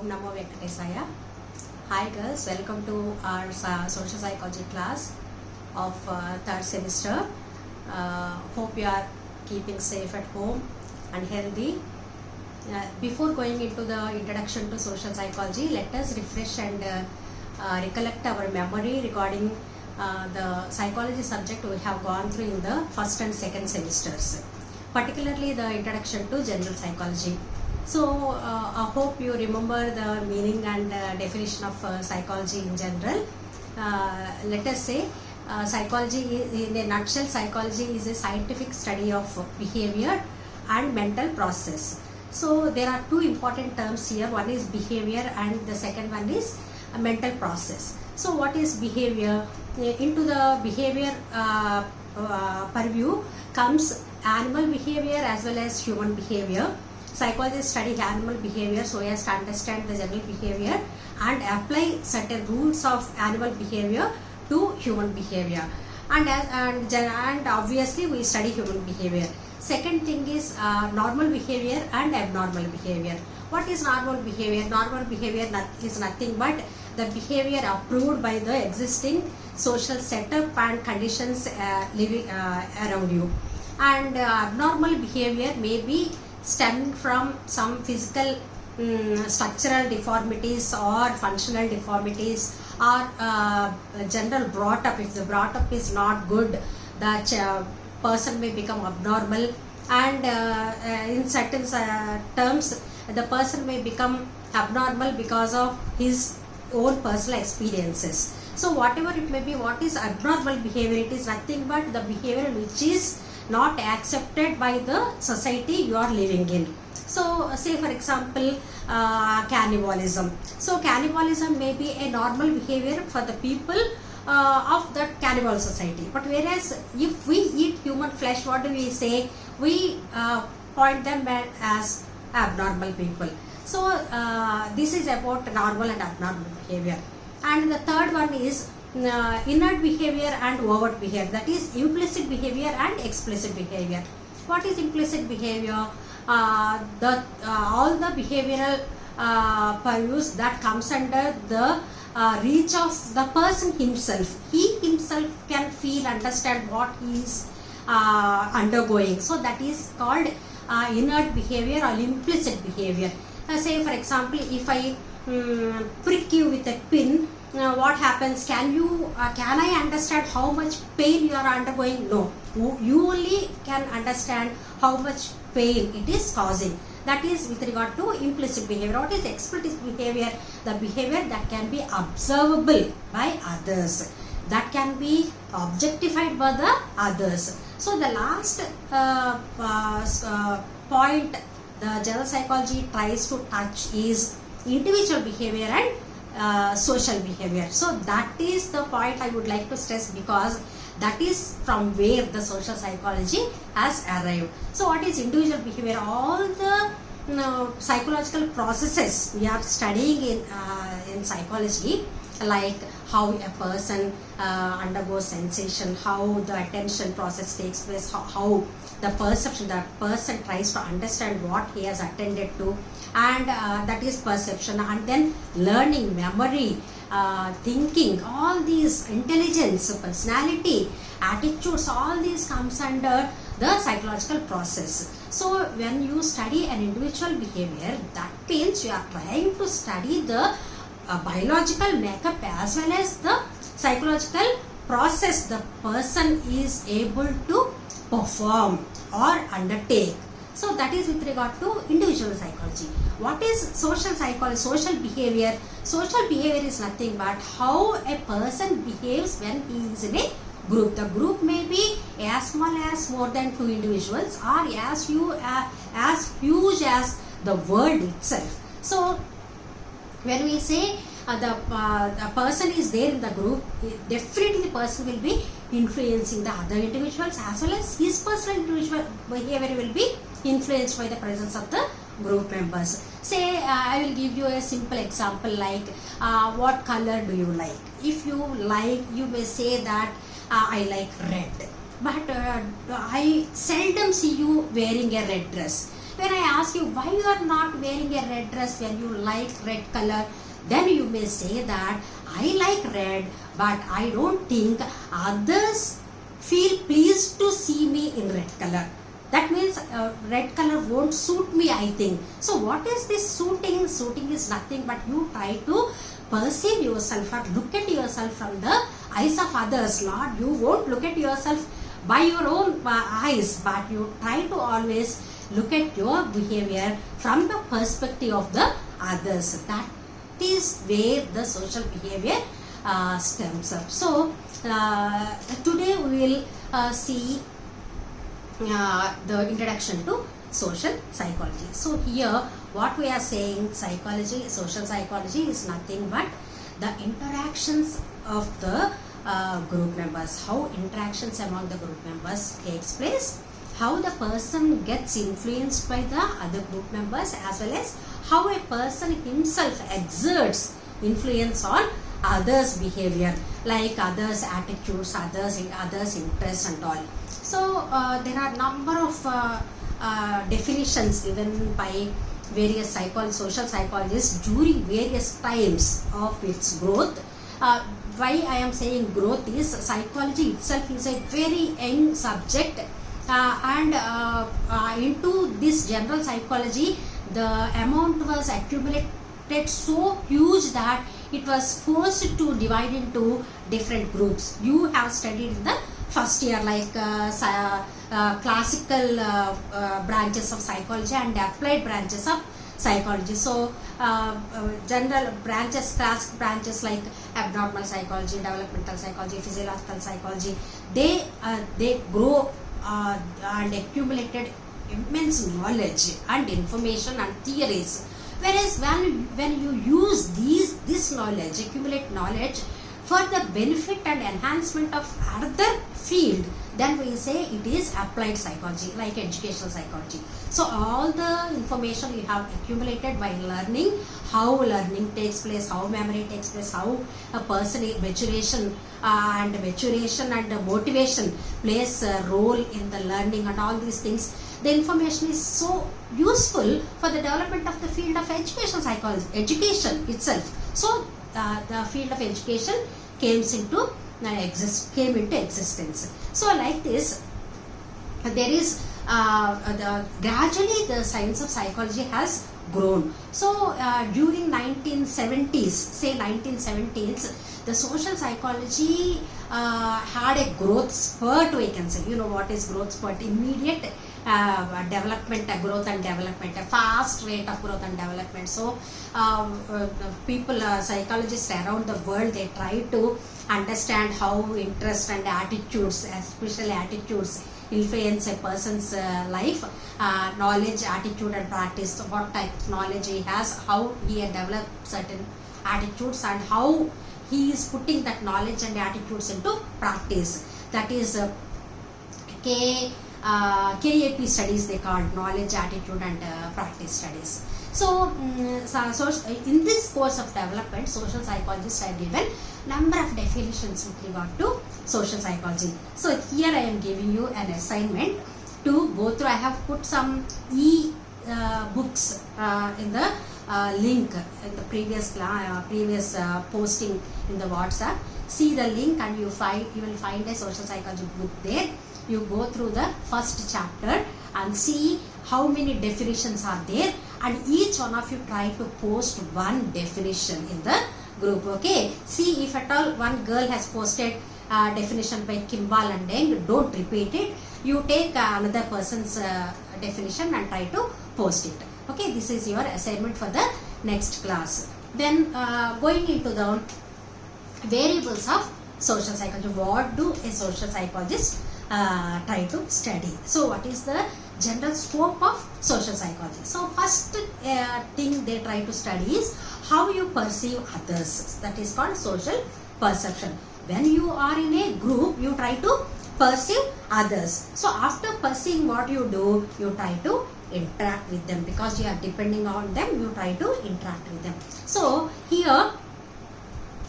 Om Namo Venkatesaya. Hi girls, welcome to our social psychology class of third semester. Hope you are keeping safe at home and healthy. Before going into the introduction to social psychology, let us refresh and recollect our memory regarding the psychology subject we have gone through in the first and second semesters, particularly the introduction to general psychology. So I hope you remember the meaning and definition of psychology in general. Let us say psychology in a nutshell, psychology is a scientific study of behavior and mental process. So there are two important terms here. One is behavior and the second one is a mental process. So what is behavior? Into the behavior purview comes animal behavior as well as human behavior. Psychologists study animal behavior so as to understand the general behavior and apply certain rules of animal behavior to human behavior. And obviously we study human behavior. Second thing is normal behavior and abnormal behavior. What is normal behavior? Normal behavior is nothing but the behavior approved by the existing social setup and conditions living around you. And abnormal behavior may be stemming from some physical structural deformities or functional deformities or general brought up. If the brought up is not good, the person may become abnormal, and in certain terms the person may become abnormal because of his own personal experiences. So whatever it may be, what is abnormal behavior? It is nothing but the behavior which is not accepted by the society you are living in. So say for example cannibalism. So cannibalism may be a normal behavior for the people of that cannibal society, but whereas if we eat human flesh, what do we say? We point them as abnormal people. So this is about normal and abnormal behavior. And the third one is inert behavior and overt behavior, that is implicit behavior and explicit behavior. What is implicit behavior? All the behavioral purviews that comes under the reach of the person himself. He himself can feel, understand what he is undergoing. So that is called inert behavior or implicit behavior. Say for example, if I prick you with a pin, what happens? Can I understand how much pain you are undergoing? No. You only can understand how much pain it is causing. That is with regard to implicit behavior. What is explicit behavior? The behavior that can be observable by others, that can be objectified by the others. So the last point the general psychology tries to touch is individual behavior and social behavior. So that is the point I would like to stress, because that is from where the social psychology has arrived. So what is individual behavior? All the psychological processes we are studying in psychology, like how a person undergoes sensation, how the attention process takes place, how the perception, the person tries to understand what he has attended to, and that is perception, and then learning, memory, thinking, all these, intelligence, personality, attitudes, all these comes under the psychological process. So when you study an individual behavior, that means you are trying to study the biological makeup as well as the psychological process the person is able to perform or undertake. So that is with regard to individual psychology. What is social psychology? Social behavior. Social behavior is nothing but how a person behaves when he is in a group. The group may be as small as more than 2 individuals, or as huge as the world itself. So when we say the person is there in the group, definitely the person will be influencing the other individuals, as well as his personal individual behavior will be influenced by the presence of the group members. Say I will give you a simple example, like what color do you like? If you like, you may say that I like red, but I seldom see you wearing a red dress. When I ask you why you are not wearing a red dress when you like red color, then you may say that I like red, but I don't think others feel pleased to see me in red color. That means red color won't suit me, I think. So what is this suiting? Suiting is nothing but you try to perceive yourself or look at yourself from the eyes of others. Lord, you won't look at yourself by your own eyes, but you try to always look at your behavior from the perspective of the others. That is where the social behavior stems up. So today we will see the introduction to social psychology. So here what we are saying, psychology, social psychology is nothing but the interactions of the group members, how interactions among the group members takes place, how the person gets influenced by the other group members, as well as how a person himself exerts influence on others' behavior, like others' attitudes, others' interests and all. So there are number of definitions given by various social psychologists during various times of its growth. Why I am saying growth is psychology itself is a very young subject, and into this general psychology the amount was accumulated so huge that it was forced to divide into different groups. You have studied in the first year like classical branches of psychology and applied branches of psychology. So general branches, classic branches like abnormal psychology, developmental psychology, physiological psychology, they grow and accumulated immense knowledge and information and theories. Whereas when you use this knowledge, accumulate knowledge for the benefit and enhancement of other field, then we say it is applied psychology, like educational psychology. So all the information you have accumulated by learning, how learning takes place, how memory takes place, how a person is maturation and motivation plays a role in the learning and all these things. The information is so useful for the development of the field of educational psychology, education itself. So the field of education came into existence. So like this, there is gradually the science of psychology has grown. So during 1970s, say 1970s, the social psychology had a growth spurt, we can say. You know what is growth spurt? Immediate development, growth and development, a fast rate of growth and development. So people, psychologists around the world, they try to understand how interest and attitudes, especially attitudes, influence a person's life, knowledge, attitude and practice. So what type of knowledge he has, how he had developed certain attitudes, and how he is putting that knowledge and attitudes into practice. That is KAP studies, they called knowledge, attitude and practice studies. So in this course of development, social psychologists have given number of definitions with regard to social psychology. So here I am giving you an assignment to go through. I have put some books in the link in the previous posting in the WhatsApp. See the link and you will find a social psychology book there. You go through the first chapter and see how many definitions are there, and each one of you try to post one definition in the group. Okay, see if at all one girl has posted definition by Kimball and Deng, don't repeat it. You take another person's definition and try to post it. Okay, this is your assignment for the next class. Then going into the variables of social psychology, what do a social psychologist try to study? So what is the general scope of social psychology? So first thing they try to study is how you perceive others. That is called social perception. When you are in a group, you try to perceive others. So after perceiving, what you do, you try to interact with them, because you are depending on them, you try to interact with them. So here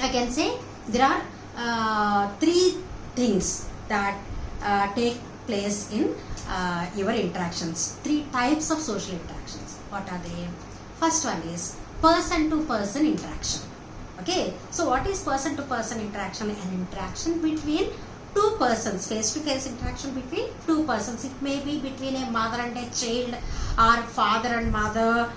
I can say there are three things that take place in your interactions. 3 types of social interactions. What are they? First one is person to person interaction. Okay, so what is person to person interaction? An interaction between 2 persons, face to face interaction between 2 persons. It may be between a mother and a child, or father and mother,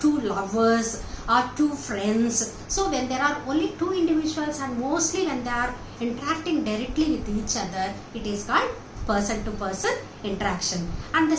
2 lovers, or 2 friends. So when there are only 2 individuals, and mostly when they are interacting directly with each other, it is called person to person interaction. And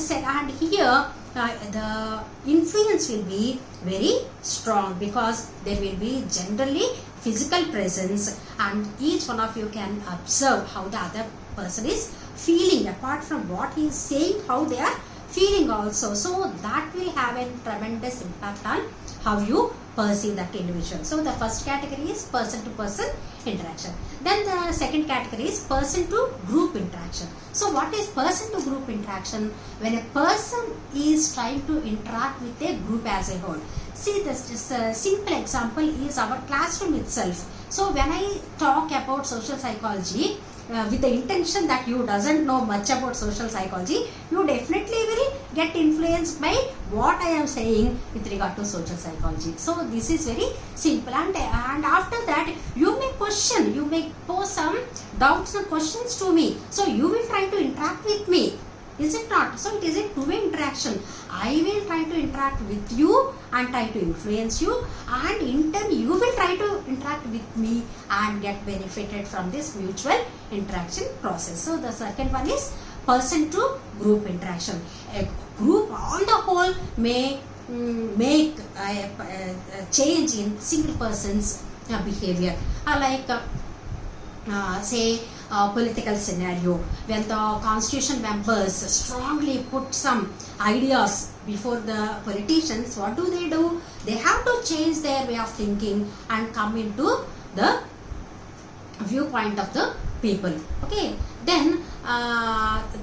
here the influence will be very strong, because there will be generally physical presence, and each one of you can observe how the other person is feeling, apart from what he is saying, how they are feeling also. So that will have a tremendous impact on how you perceive that individual. So the first category is person to person interaction. Then the second category is person to group interaction. So what is person to group interaction? When a person is trying to interact with a group as a whole. See, this is a simple example is our classroom itself. So when I talk about social psychology, with the intention that you doesn't know much about social psychology, you definitely will get influenced by what I am saying with regard to social psychology. So this is very simple, and after that you may question, you may pose some doubts and questions to me. So you will try to interact with me, is it not? So it is a two-way interaction. I will try to interact with you and try to influence you, and in turn you will try to interact with me and get benefited from this mutual interaction process. So the second one is person to group interaction. A group on the whole may make a change in single person's behavior, say political scenario, when the constitution members strongly put some ideas before the politicians, what do? They have to change their way of thinking and come into the viewpoint of the people. Okay, then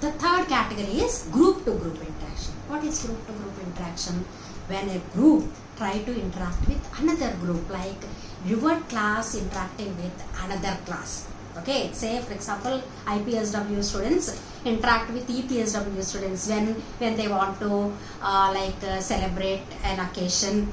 the third category is group to group interaction. What is group to group interaction? When a group try to interact with another group, like your class interacting with another class. Okay, say for example IPSW students interact with EPSW students when they want to celebrate an occasion